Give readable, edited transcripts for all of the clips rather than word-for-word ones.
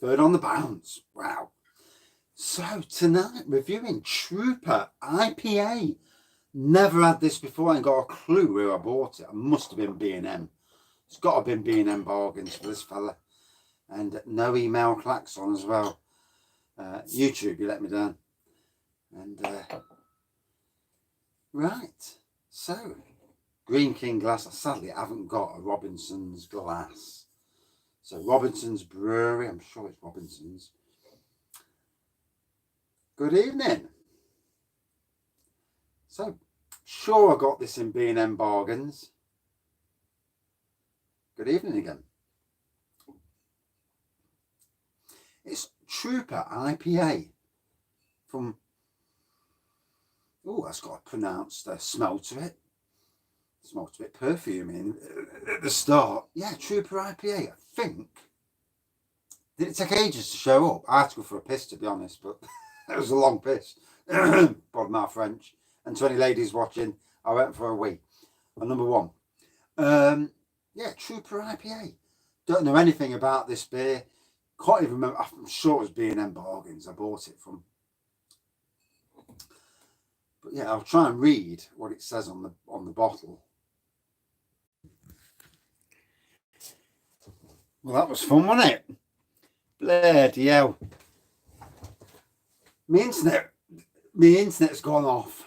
Third on the bounce. Wow. So tonight, reviewing Trooper IPA. Never had this before. I ain't got a clue where I bought it. It must have been B&M. It's got to have been B&M bargains for this fella. And no email klaxon as well. YouTube, you let me down. And right. So, Green King glass. Sadly, I haven't got a Robinsons glass. So, Robinsons Brewery. I'm sure it's Robinsons. Good evening. So, sure I got this in B&M bargains. Good evening again. It's Trooper IPA from, oh, that's got a pronounced smell to it. Smells a bit perfumey at the start. Yeah, Trooper IPA, I think. Did it take ages to show up? I had to go for a piss, to be honest, but it was a long piss. Pardon my French. And to any ladies watching, I went for a wee. And number one. Yeah, Trooper IPA. Don't know anything about this beer. Can't even remember. I'm sure it was B&M bargains I bought it from. But yeah, I'll try and read what it says on the bottle. Well, that was fun, wasn't it? Bloody hell. My internet's gone off.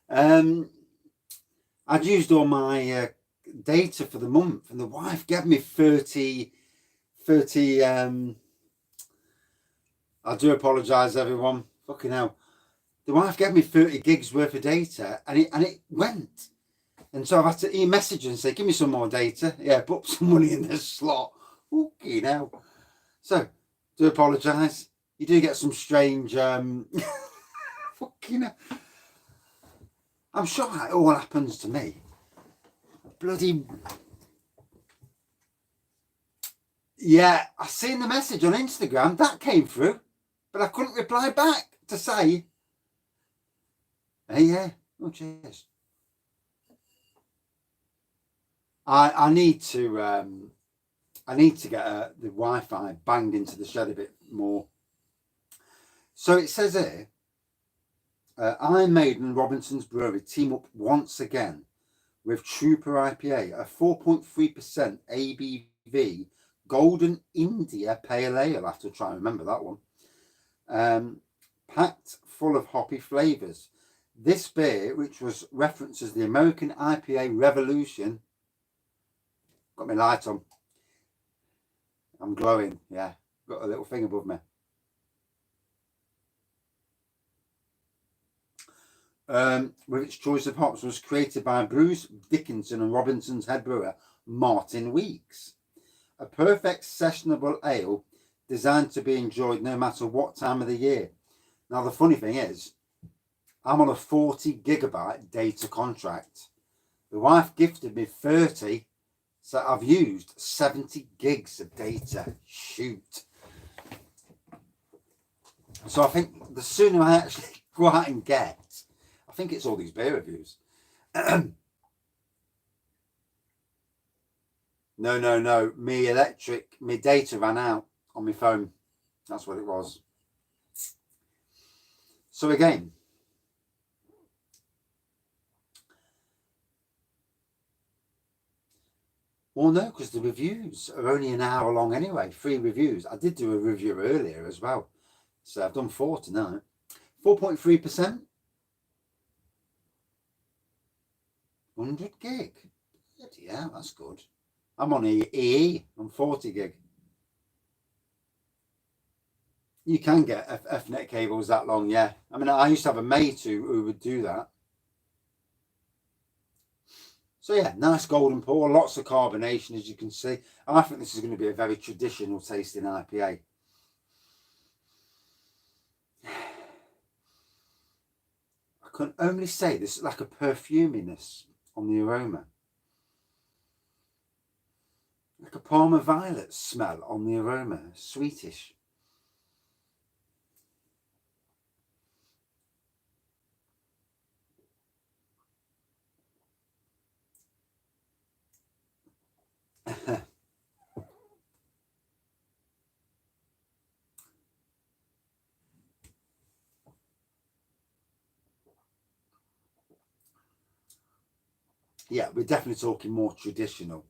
I'd used all my data for the month, and the wife gave me 30 I do apologise, everyone. Fucking hell. The wife gave me 30 gigs worth of data, and it went. And so I've had to e-message and say, give me some more data. Yeah, put some money in this slot. Okay, now. So, do apologise. You do get some strange... fucking hell. I'm sure that all happens to me. Bloody... Yeah, I seen the message on Instagram. That came through. But I couldn't reply back to say... Hey, yeah. Oh, cheers. I need to get the Wi-Fi banged into the shed a bit more. So it says here, Maiden and Robinsons Brewery team up once again with Trooper IPA, a 4.3% ABV Golden India Pale Ale. I have to try and remember that one. Packed full of hoppy flavours. This beer, which was referenced as the American IPA Revolution, got my light on. I'm glowing, yeah. Got a little thing above me. With its choice of hops, was created by Bruce Dickinson and Robinson's head brewer, Martyn Weeks. A perfect sessionable ale designed to be enjoyed no matter what time of the year. Now, the funny thing is, I'm on a 40 gigabyte data contract. The wife gifted me 30, so I've used 70 gigs of data. Shoot. So I think the sooner I actually go out and get, I think it's all these beer reviews. No. My data ran out on my phone. That's what it was. So again, well, no, because the reviews are only an hour long anyway. 3 reviews. I did do a review earlier as well. So I've done 4 tonight. 4.3%. 100 gig. Yeah, that's good. I'm on EE. I'm 40 gig. You can get Ethernet cables that long, yeah. I mean, I used to have a mate who would do that. So yeah, nice golden pour, lots of carbonation, as you can see. I think this is going to be a very traditional tasting IPA. I can only say this is like a perfuminess on the aroma. Like a Parma Violet smell on the aroma, sweetish. Yeah, we're definitely talking more traditional.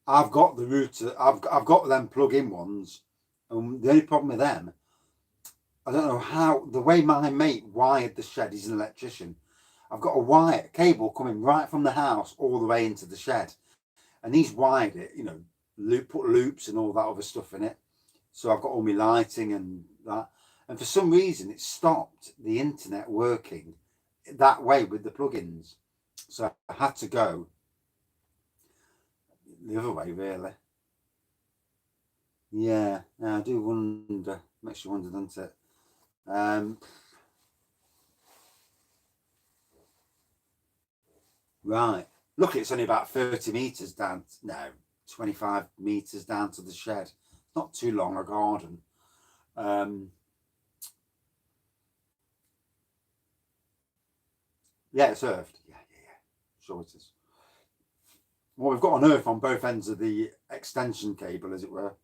I've got the router. I've got them plug-in ones, and the only problem with them, I don't know how the way my mate wired the shed. He's an electrician. I've got a wire cable coming right from the house all the way into the shed, and he's wired it. You know, put loops and all that other stuff in it. So I've got all my lighting and that. And for some reason, it stopped the internet working that way with the plugins. So I had to go the other way, really. Yeah, I do wonder. Makes you wonder, doesn't it? Right. Look, it's only about 30 metres down. No, 25 metres down to the shed. Not too long a garden. Yeah, it's earthed. Yeah. Sure it is. Well, we've got an earth on both ends of the extension cable, as it were.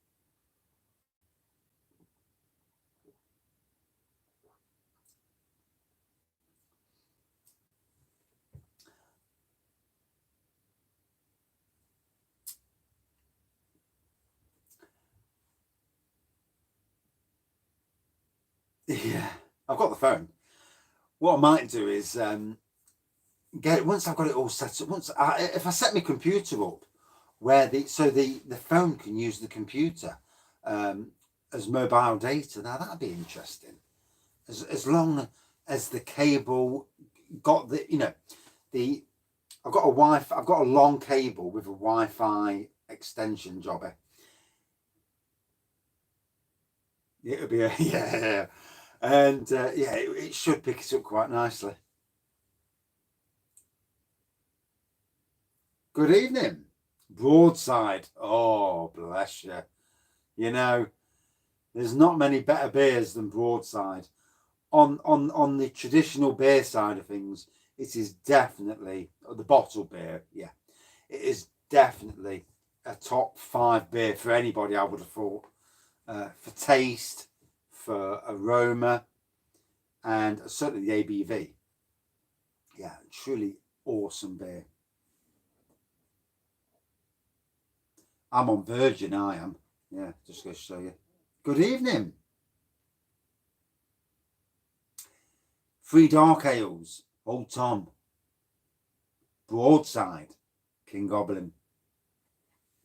Yeah, I've got the phone. What I might do is get once I've got it all set up. If I set my computer up where the phone can use the computer as mobile data. Now that'd be interesting. As long as the cable got the I've got a Wi-Fi. I've got a long cable with a Wi-Fi extension jobber. It'll be yeah, and yeah, it should pick it up quite nicely. Good evening, Broadside. Oh, bless you. You know, there's not many better beers than Broadside. On the traditional beer side of things, it is definitely the bottle beer. Yeah, it is definitely a top 5 beer for anybody. I would have thought for taste, for aroma, and certainly the ABV. Yeah, truly awesome beer. I'm on Virgin. I am. Yeah, just going to show you. Good evening. 3 dark ales. Old Tom. Broadside. King Goblin.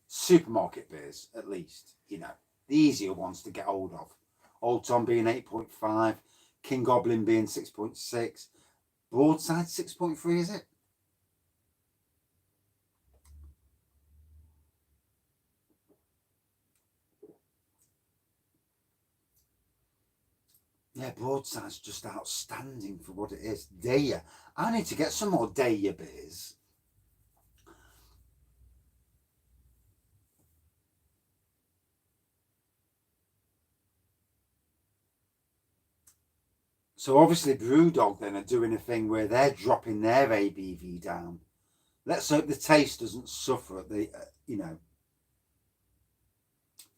Supermarket beers, at least. You know, the easier ones to get hold of. Old Tom being 8.5. King Goblin being 6.6. Broadside 6.3, is it? Yeah, Broadside's just outstanding for what it is. Daya. I need to get some more Daya beers. So obviously Brewdog then are doing a thing where they're dropping their ABV down. Let's hope the taste doesn't suffer at the,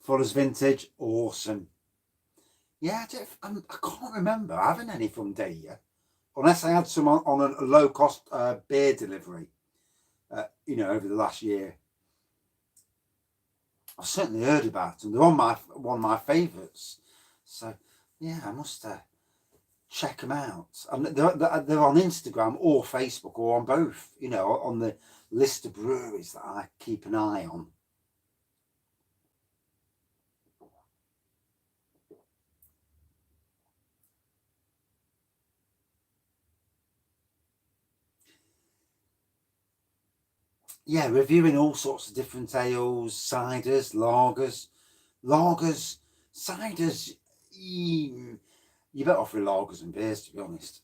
Fuller's Vintage, awesome. Yeah, I can't remember having any from Daya, unless I had some on a low-cost beer delivery, over the last year. I've certainly heard about them. They're one of my favourites. So, yeah, I must check them out. And they're on Instagram or Facebook or on both, on the list of breweries that I keep an eye on. Yeah, reviewing all sorts of different ales, ciders, lagers, ciders. You better off with lagers and beers, to be honest.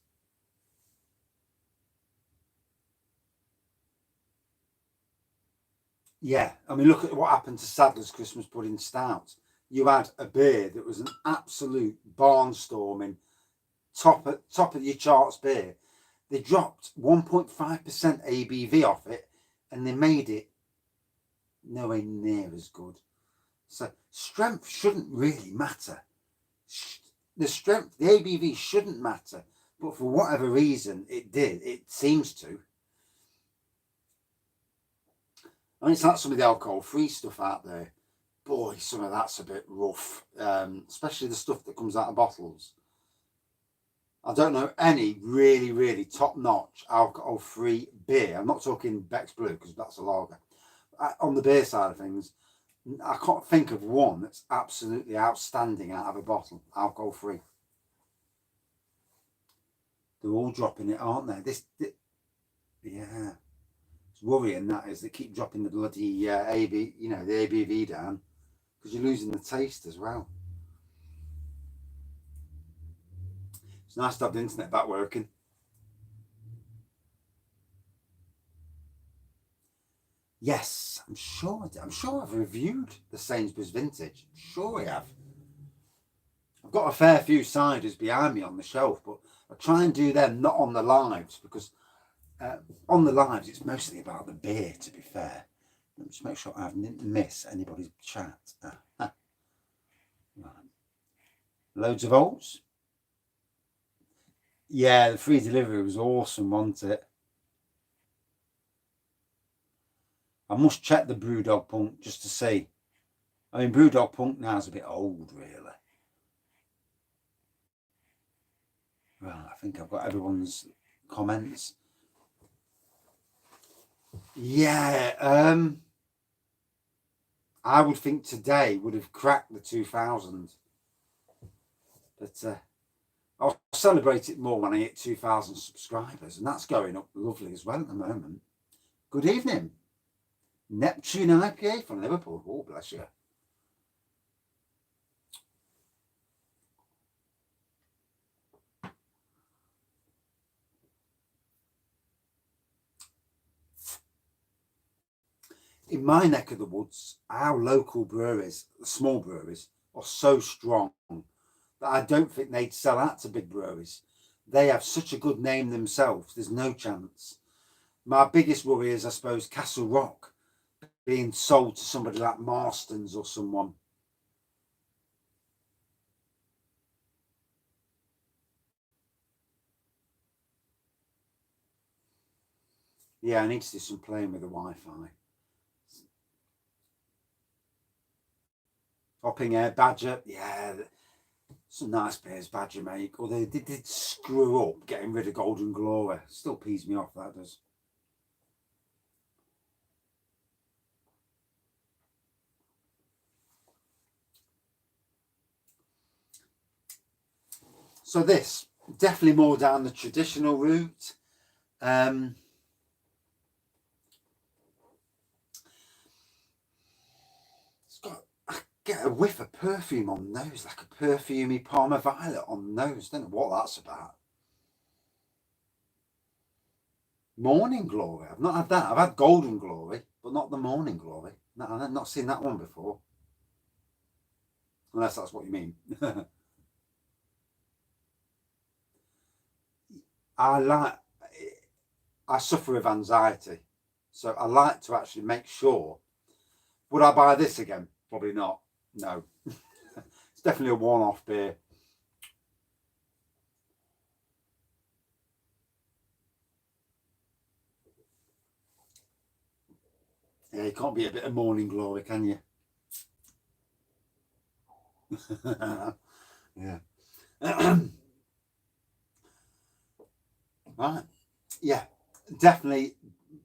Yeah, I mean, look at what happened to Sadler's Christmas Pudding Stout. You had a beer that was an absolute barnstorming, top of your charts beer. They dropped 1.5% ABV off it, and they made it nowhere near as good. So strength shouldn't really matter. The ABV shouldn't matter, but for whatever reason, it did. It seems to. I mean, it's like some of the alcohol-free stuff out there. Boy, some of that's a bit rough, especially the stuff that comes out of bottles. I don't know any really, really top-notch alcohol-free beer. I'm not talking Beck's Blue, because that's a lager. On the beer side of things, I can't think of one that's absolutely outstanding out of a bottle, alcohol-free. They're all dropping it, aren't they? Yeah. It's worrying, that is. They keep dropping the bloody the ABV down, because you're losing the taste as well. It's nice to have the internet back working. Yes, I'm sure I've reviewed the Sainsbury's Vintage. I'm sure I have. I've got a fair few ciders behind me on the shelf, but I try and do them not on the lives, because on the lives it's mostly about the beer, to be fair. Let me just make sure I didn't miss anybody's chat. Right. Loads of oats. Yeah, the free delivery was awesome, wasn't it? I must check the Brewdog Punk just to see. I mean, Brewdog Punk now is a bit old, really. Right, I think I've got everyone's comments. Yeah, I would think today would have cracked the 2000. But I'll celebrate it more when I hit 2,000 subscribers, and that's going up lovely as well at the moment. Good evening. Neptune IPA from Liverpool. Oh, bless you. In my neck of the woods, our local breweries, the small breweries, are so strong that I don't think they'd sell out to big breweries. They have such a good name themselves, there's no chance. My biggest worry is, I suppose, Castle Rock being sold to somebody like Martyn's or someone. Yeah, I need to do some playing with the Wi-Fi. Hopping Air, Badger, yeah, some nice beers Badger make. Although they did screw up getting rid of Golden Glory. Still pees me off, that does. So this, definitely more down the traditional route. It's got, I get a whiff of perfume on the nose, like a perfumey Parma Violet on the nose. Don't know what that's about. Morning Glory. I've not had that. I've had Golden Glory, but not the Morning Glory. No, I've not seen that one before. Unless that's what you mean. I suffer with anxiety, so I like to actually make sure. Would I buy this again? Probably not. No. It's definitely a one-off beer. Yeah, you can't be a bit of Morning Glory, can you? Yeah. Right. Yeah, definitely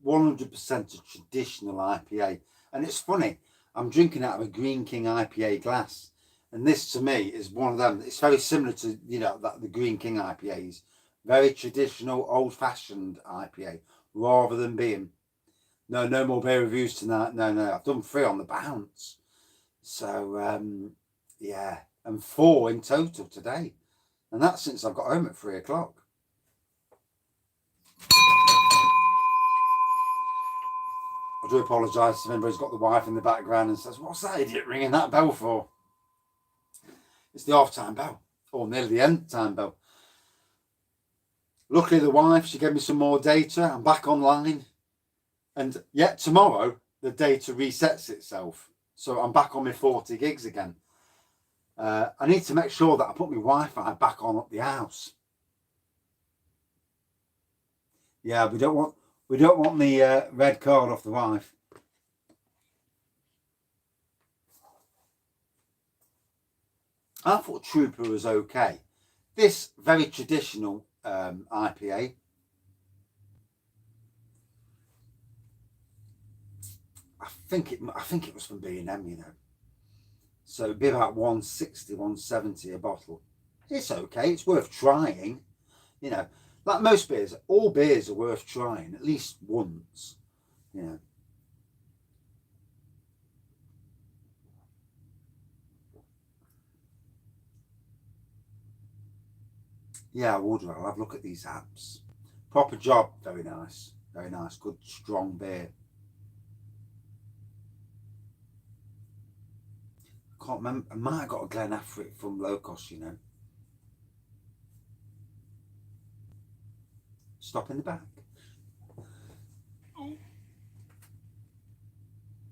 100% a traditional IPA. And it's funny, I'm drinking out of a Green King IPA glass. And this to me is one of them. It's very similar to, the Green King IPAs. Very traditional, old-fashioned IPA, rather than being, no more beer reviews tonight. No, I've done 3 on the bounce. So, yeah, and 4 in total today. And that's since I've got home at 3 o'clock. I do apologise if anybody's got the wife in the background and says, what's that idiot ringing that bell for? It's the half-time bell, or nearly the end-time bell. Luckily, the wife, she gave me some more data. I'm back online. And yet tomorrow, the data resets itself. So I'm back on my 40 gigs again. I need to make sure that I put my Wi-Fi back on at the house. Yeah, we don't want the red card off the wife. I thought Trooper was okay. This very traditional IPA, I think it was from B&M, you know. So it'd be about 160, 170 a bottle. It's okay. It's worth trying. You know, like most beers, all beers are worth trying at least once. You know. Yeah, I would. I'll have a look at these apps. Proper job. Very nice. Very nice. Good, strong beer. I can't remember. I might have got a Glenafric from low cost, you know. Stop in the back.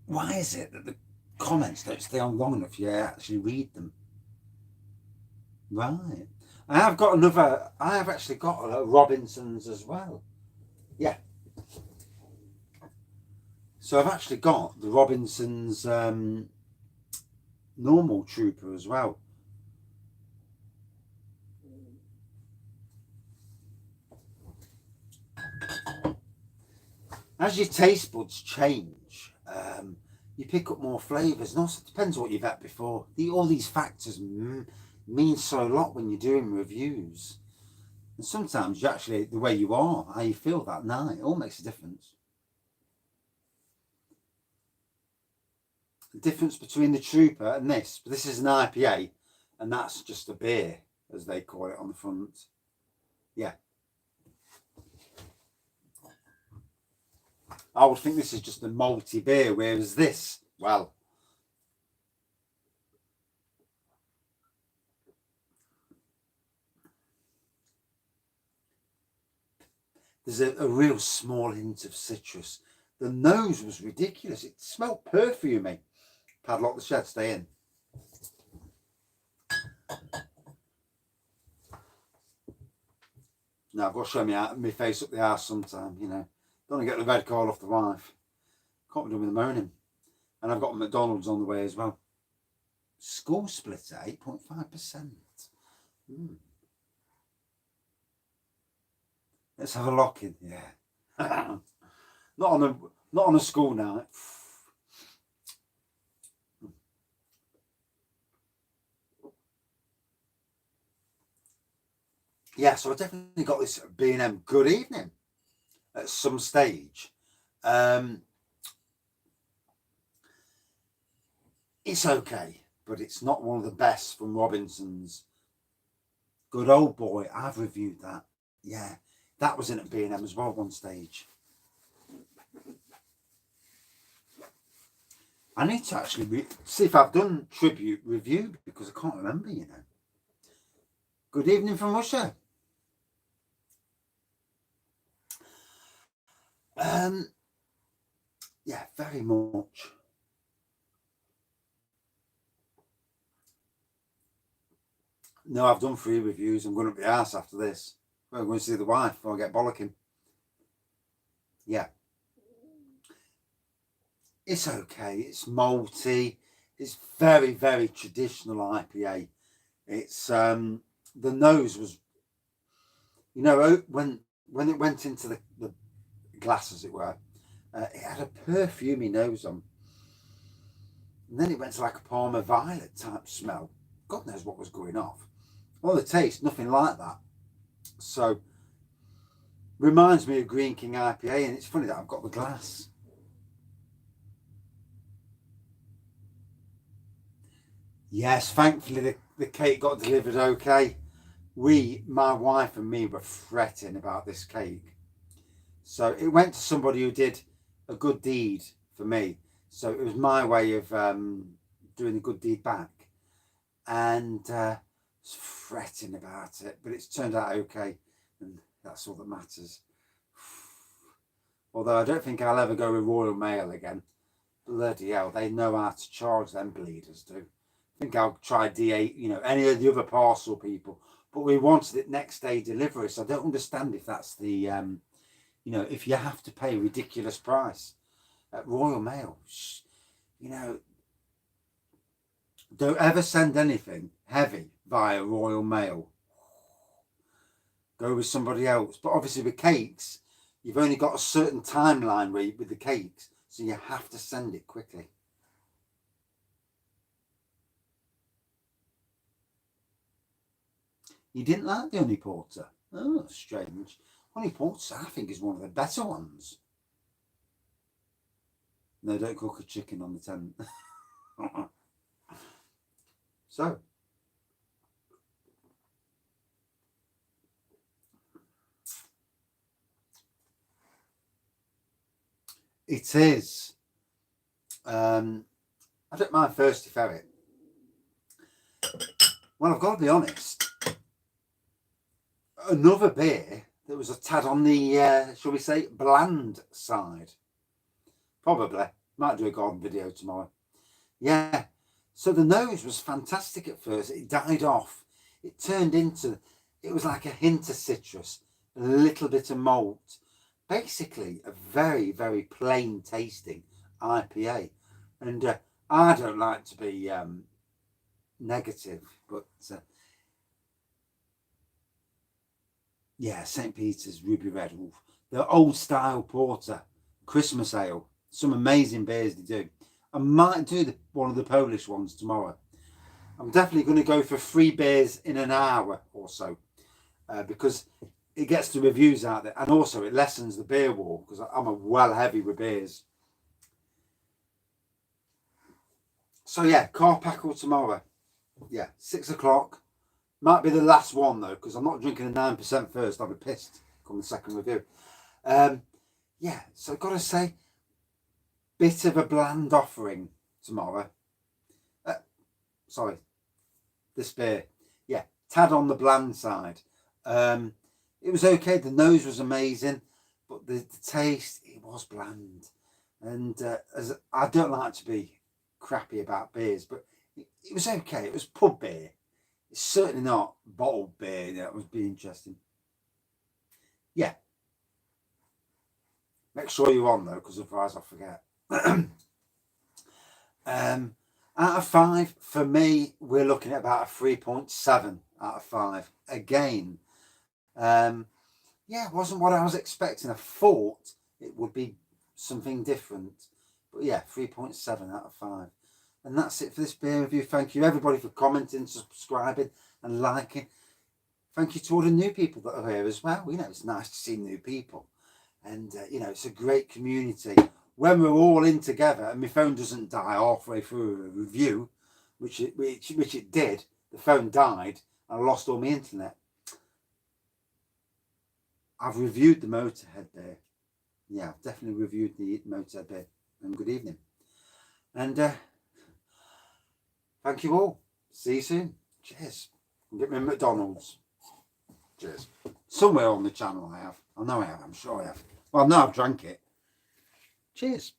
Why is it that the comments don't stay on long enough? You actually read them. Right. I have actually got a Robinsons as well. Yeah. So I've actually got the Robinsons normal Trooper as well. As your taste buds change, you pick up more flavours, and also it depends what you've had before. All these factors mean so a lot when you're doing reviews. And sometimes you actually, the way you are, how you feel that night, it all makes a difference. The difference between the Trooper and this is an IPA, and that's just a beer, as they call it on the front. Yeah. I would think this is just a malty beer, whereas this, well, there's a real small hint of citrus. The nose was ridiculous. It smelled perfumey. Padlock the shed, stay in. Now I've got to show me face up the arse sometime, you know. Don't want to get the red call off the wife. Can't be doing with the moaning. And I've got McDonald's on the way as well. Score split at 8.5%. Let's have a lock in, yeah. not on a school night. Yeah, so I definitely got this B&M good evening at some stage. It's okay, but it's not one of the best from Robinsons. Good old boy, I've reviewed that. Yeah, that was in at B&M as well one stage. I need to actually see if I've done tribute review because I can't remember, you know. Good evening from Russia. Yeah, very much. No, I've done 3 reviews. I'm going up the arse after this. I'm going to see the wife before I get bollocking. Yeah. It's okay. It's malty. It's very, very traditional IPA. It's the nose was, you know, when it went into the glass, as it were, it had a perfumey nose on. And then it went to like a Parma Violet type smell. God knows what was going off. Well, the taste, nothing like that. So, reminds me of Green King IPA, and it's funny that I've got the glass. Yes, thankfully the cake got delivered okay. My wife and me, were fretting about this cake. So it went to somebody who did a good deed for me. So it was my way of doing a good deed back. And I was fretting about it, but it's turned out okay. And that's all that matters. Although I don't think I'll ever go with Royal Mail again. Bloody hell, they know how to charge, them bleeders do. I think I'll try D8, you know, any of the other parcel people. But we wanted it next day delivery, so I don't understand if that's the, you know, if you have to pay a ridiculous price at Royal Mail. You know, Don't ever send anything heavy via Royal Mail. Go with somebody else. But obviously with cakes, you've only got a certain timeline with the cakes, so you have to send it quickly. You didn't like the honey porter? Oh, strange. Honey porter, I think, is one of the better ones. No, don't cook a chicken on the tent. So, it is. I don't mind Thirsty Ferret. Well, I've got to be honest. Another beer that was a tad on the, shall we say, bland side. Probably. Might do a garden video tomorrow. Yeah. So the nose was fantastic at first. It died off. It turned into, it was like a hint of citrus, a little bit of malt. Basically, a very, very plain tasting IPA. And I don't like to be negative, but yeah, St. Peter's Ruby Red Wolf. The old style porter, Christmas ale. Some amazing beers they do. I might do one of the Polish ones tomorrow. I'm definitely going to go for 3 beers in an hour or so, because it gets the reviews out there, and also it lessens the beer war, because I'm a well heavy with beers. So yeah, Carpackle tomorrow. Yeah, 6 o'clock. Might be the last one though, because I'm not drinking a 9% first. I'll be pissed come the second review. Yeah, so I've got to say, bit of a bland offering tomorrow. Sorry, this beer. Yeah, tad on the bland side. It was okay. The nose was amazing, but the taste, it was bland. And as I don't like to be crappy about beers, but it was okay. It was pub beer. It's certainly not bottled beer. That would be interesting. Yeah. Make sure you're on though, because otherwise I'll forget. Out of 5, for me, we're looking at about a 3.7 out of 5. Again, yeah, it wasn't what I was expecting. I thought it would be something different. But yeah, 3.7 out of 5. And that's it for this beer review. Thank you everybody for commenting, subscribing and liking. Thank you to all the new people that are here as well. You know, it's nice to see new people. And, you know, it's a great community. When we're all in together and my phone doesn't die halfway through a review, which it did, the phone died and I lost all my internet. I've reviewed the Motorhead beer. Yeah, I've definitely reviewed the Motorhead beer. And good evening. And thank you all. See you soon. Cheers. Get me a McDonald's. Cheers. Somewhere on the channel I have. I know I have. I'm sure I have. Well, now I've drank it. Cheers.